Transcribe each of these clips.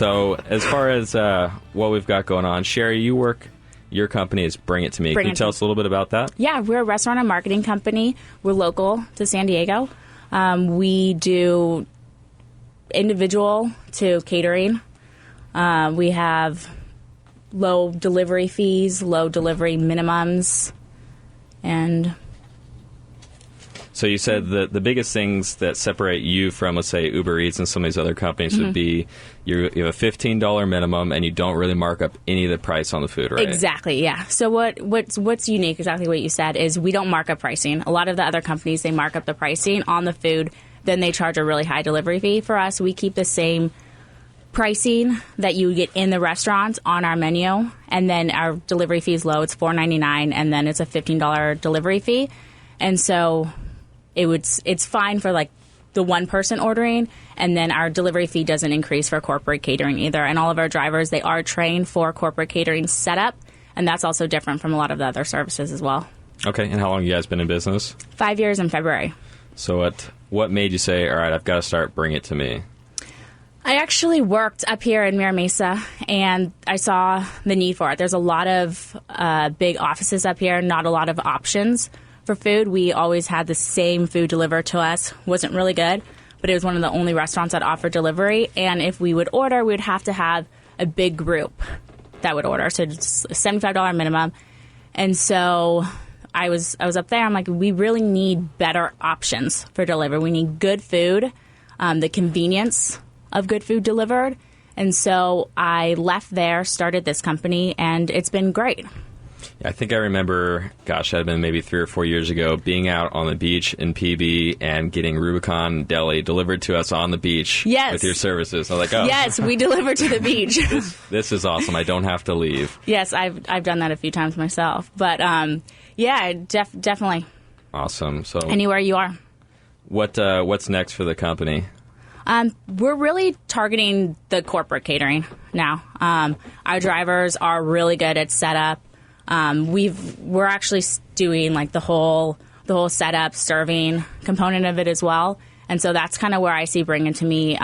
So as far as what we've got going on, Sherry, your company is Bring It To Me. Can you tell us a little bit about that? Yeah, we're a restaurant and marketing company. We're local to San Diego. We do individual to catering. We have low delivery fees, low delivery minimums, and... So you said that the biggest things that separate you from, let's say, Uber Eats and some of these other companies would be you have a $15 minimum and you don't really mark up any of the price on the food, right? Exactly, yeah. So what's unique, exactly what you said, is we don't mark up pricing. A lot of the other companies, they mark up the pricing on the food, then they charge a really high delivery fee. For us, we keep the same pricing that you get in the restaurant on our menu, and then our delivery fee is low. It's $4.99, and then it's a $15 delivery fee. And so... It's fine for like the one person ordering, and then our delivery fee doesn't increase for corporate catering either. And all of our drivers, they are trained for corporate catering setup, and that's also different from a lot of the other services as well. Okay, and how long have you guys been in business? 5 years in February. So what made you say, all right, I've got to start Bring It To Me? I actually worked up here in Mira Mesa, and I saw the need for it. There's a lot of big offices up here, not a lot of options for food. We always had the same food delivered to us. Wasn't really good, but it was one of the only restaurants that offered delivery. And if we would order, we would have to have a big group that would order. So it's a $75 minimum. And so I was up there. I'm like, we really need better options for delivery. We need good food, the convenience of good food delivered. And so I left there, started this company, and it's been great. I think I remember, gosh, that had been maybe 3 or 4 years ago, being out on the beach in PB and getting Rubicon Deli delivered to us on the beach with your services. I was like, oh. Yes, we deliver to the beach. This is awesome. I don't have to leave. Yes, I've done that a few times myself. But, definitely. Awesome. So anywhere you are. What's next for the company? We're really targeting the corporate catering now. Our drivers are really good at setup. We're actually doing like the whole setup, serving component of it as well, and so that's kind of where I see Bring It To Me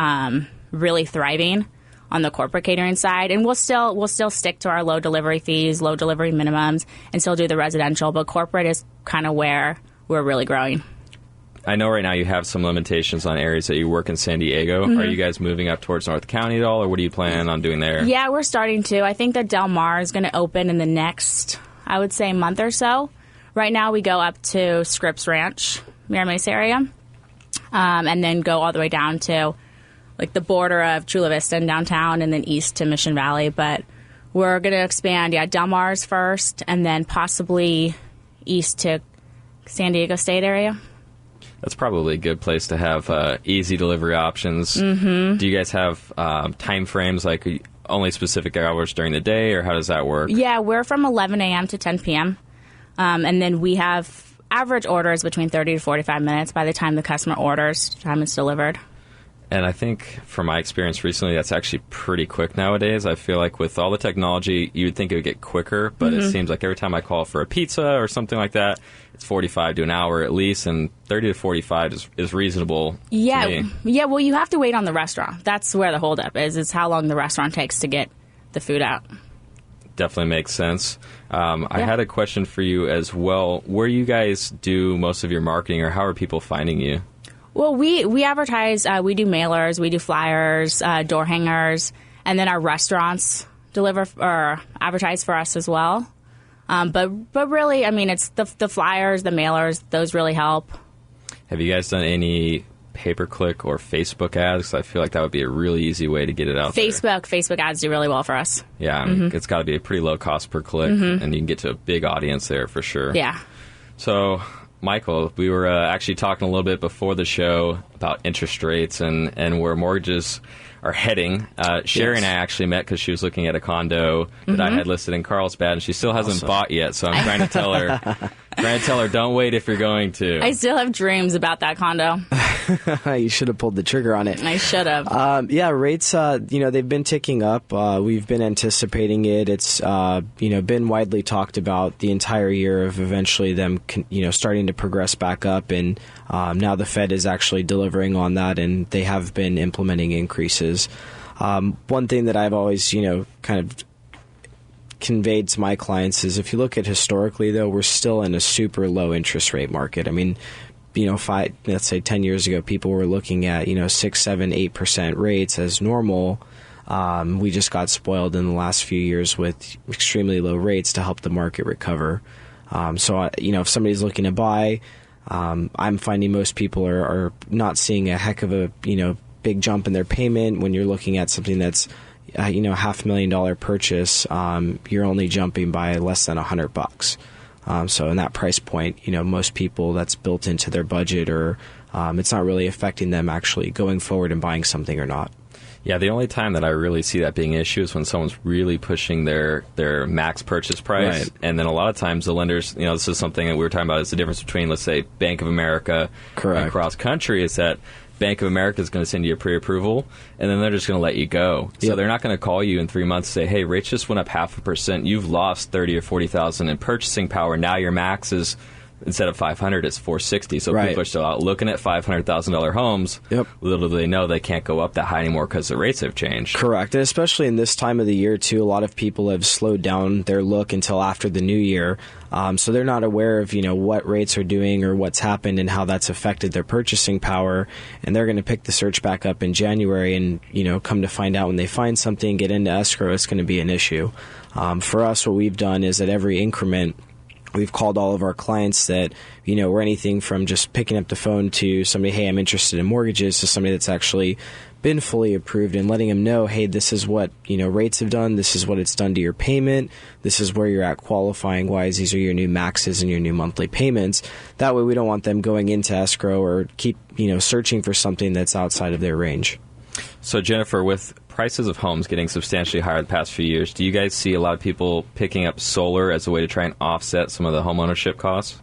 really thriving on the corporate catering side. And we'll still stick to our low delivery fees, low delivery minimums, and still do the residential. But corporate is kind of where we're really growing. I know right now you have some limitations on areas that you work in San Diego. Are you guys moving up towards North County at all, or what are you planning on doing there? Yeah, we're starting to. I think that Del Mar is going to open in the next, I would say, month or so. Right now we go up to Scripps Ranch, Mira Mesa area, and then go all the way down to like the border of Chula Vista and downtown, and then east to Mission Valley. But we're going to expand, Del Mar's first, and then possibly east to San Diego State area. That's probably a good place to have easy delivery options. Do you guys have time frames, like only specific hours during the day, or how does that work? Yeah, we're from 11 a.m. to 10 p.m. And then we have average orders between 30 to 45 minutes by the time the customer orders, time it's delivered. And I think from my experience recently, that's actually pretty quick nowadays. I feel like with all the technology, you would think it would get quicker, but it seems like every time I call for a pizza or something like that, it's 45 to an hour at least, and 30 to 45 is reasonable to me. Yeah, well, you have to wait on the restaurant. That's where the holdup is how long the restaurant takes to get the food out. Definitely makes sense. I had a question for you as well. Where you guys do most of your marketing, or how are people finding you? Well, we advertise, we do mailers, we do flyers, door hangers, and then our restaurants deliver or advertise for us as well. But really, I mean, it's the flyers, the mailers, those really help. Have you guys done any pay-per-click or Facebook ads? 'Cause I feel like that would be a really easy way to get it out there. Facebook ads do really well for us. Yeah, I mean, it's got to be a pretty low cost per click, and you can get to a big audience there for sure. Yeah. So, Michael, we were actually talking a little bit before the show about interest rates and where mortgages are heading. Sherry and I actually met because she was looking at a condo that I had listed in Carlsbad, and she still hasn't bought yet. So I'm trying to tell her, don't wait if you're going to. I still have dreams about that condo. You should have pulled the trigger on it. I should have. Rates, they've been ticking up. We've been anticipating it. It's, been widely talked about the entire year of eventually them, starting to progress back up. And now the Fed is actually delivering on that, and they have been implementing increases. One thing that I've always, kind of conveyed to my clients is if you look at historically, though, we're still in a super low interest rate market. I mean, let's say 10 years ago, people were looking at, 6, 7, 8% rates as normal. We just got spoiled in the last few years with extremely low rates to help the market recover. So, if somebody's looking to buy, I'm finding most people are not seeing a heck of a, big jump in their payment. When you're looking at something that's, $500,000 purchase, you're only jumping by less than $100. So in that price point, most people, that's built into their budget, or it's not really affecting them actually going forward and buying something or not. Yeah, the only time that I really see that being an issue is when someone's really pushing their max purchase price. Right. And then a lot of times the lenders, this is something that we were talking about, is the difference between, let's say, Bank of America and cross country, is that Bank of America is going to send you a pre-approval, and then they're just going to let you go. So they're not going to call you in 3 months and say, hey, rates just went up 0.5%. You've lost $30,000 or $40,000 in purchasing power. Now your max is, instead of $500,000, it's $460,000. So people are still out looking at $500,000 homes. Yep. Little do they know they can't go up that high anymore because the rates have changed. Correct. And especially in this time of the year, too, a lot of people have slowed down their look until after the new year. So they're not aware of, what rates are doing or what's happened and how that's affected their purchasing power. And they're going to pick the search back up in January and, come to find out when they find something, get into escrow, it's going to be an issue. For us, what we've done is at every increment, we've called all of our clients that, we're anything from just picking up the phone to somebody, hey, I'm interested in mortgages, to somebody that's actually been fully approved, and letting them know, hey, this is what, rates have done. This is what it's done to your payment. This is where you're at qualifying wise. These are your new maxes and your new monthly payments. That way we don't want them going into escrow or keep, searching for something that's outside of their range. So Jennifer, with prices of homes getting substantially higher the past few years, do you guys see a lot of people picking up solar as a way to try and offset some of the home ownership costs?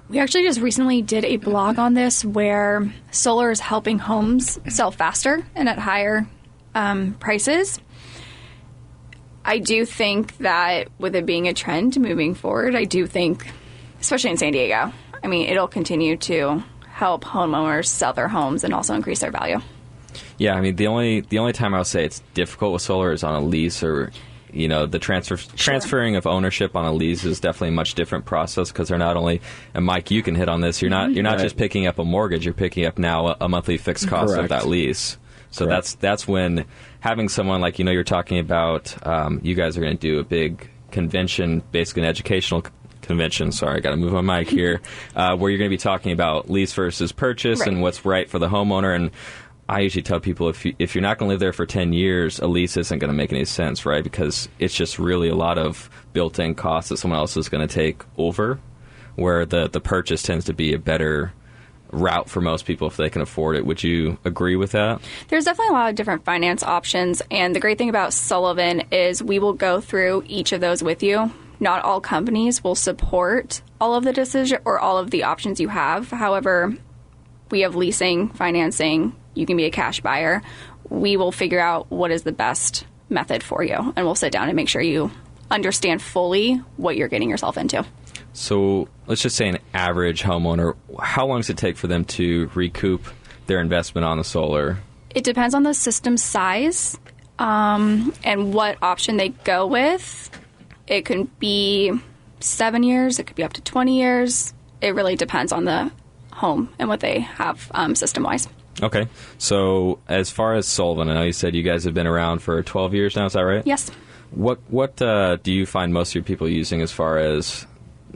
We actually just recently did a blog on this where solar is helping homes sell faster and at higher prices. I do think that with it being a trend moving forward, I do think, especially in San Diego, it'll continue to help homeowners sell their homes and also increase their value. Yeah, the only time I'll say it's difficult with solar is on a lease, or the transferring of ownership on a lease is definitely a much different process, because they're not only, and Mike, you can hit on this, you're not just picking up a mortgage, you're picking up now a monthly fixed cost of that lease. So that's when having someone like you're talking about, you guys are going to do a big convention, basically an educational convention. Sorry, I got to move my mic here, where you're going to be talking about lease versus purchase and what's right for the homeowner. And I usually tell people, if you're not going to live there for 10 years, a lease isn't going to make any sense, right? Because it's just really a lot of built-in costs that someone else is going to take over, where the purchase tends to be a better route for most people if they can afford it. Would you agree with that? There's definitely a lot of different finance options, and the great thing about Sullivan is we will go through each of those with you. Not all companies will support all of the decision or all of the options you have. However, we have leasing, financing. You can be a cash buyer. We will figure out what is the best method for you, and we'll sit down and make sure you understand fully what you're getting yourself into. So let's just say an average homeowner, how long does it take for them to recoup their investment on the solar? It depends on the system size and what option they go with. It can be 7 years. It could be up to 20 years. It really depends on the home and what they have system-wise. Okay. So as far as Sullivan, I know you said you guys have been around for 12 years now. Is that right? Yes. What do you find most of your people using as far as,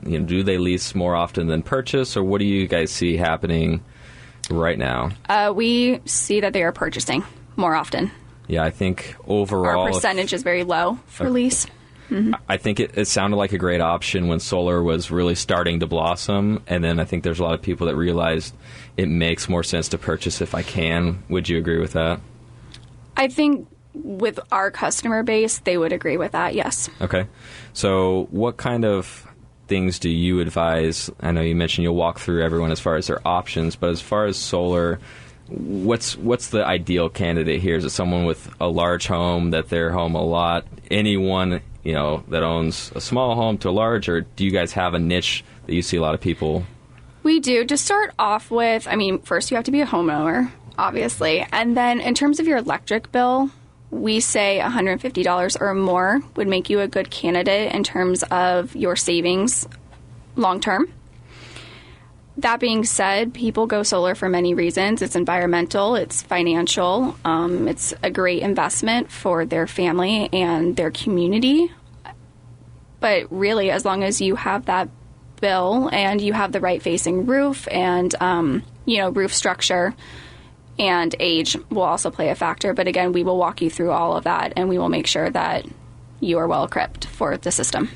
do they lease more often than purchase, or what do you guys see happening right now? We see that they are purchasing more often. Yeah, I think overall... Our percentage is very low for lease. Mm-hmm. I think it sounded like a great option when solar was really starting to blossom, and then I think there's a lot of people that realized it makes more sense to purchase if I can. Would you agree with that? I think with our customer base, they would agree with that, yes. Okay. So what kind of things do you advise? I know you mentioned you'll walk through everyone as far as their options, but as far as solar, what's the ideal candidate here? Is it someone with a large home, that they're home a lot? Anyone that owns a small home to a large, or do you guys have a niche that you see a lot of people? We do. To start off with, first you have to be a homeowner, obviously. And then in terms of your electric bill, we say $150 or more would make you a good candidate in terms of your savings long term. That being said, people go solar for many reasons. It's environmental, it's financial, it's a great investment for their family and their community. But really, as long as you have that bill and you have the right facing roof and, roof structure, and age will also play a factor. But again, we will walk you through all of that, and we will make sure that you are well equipped for the system.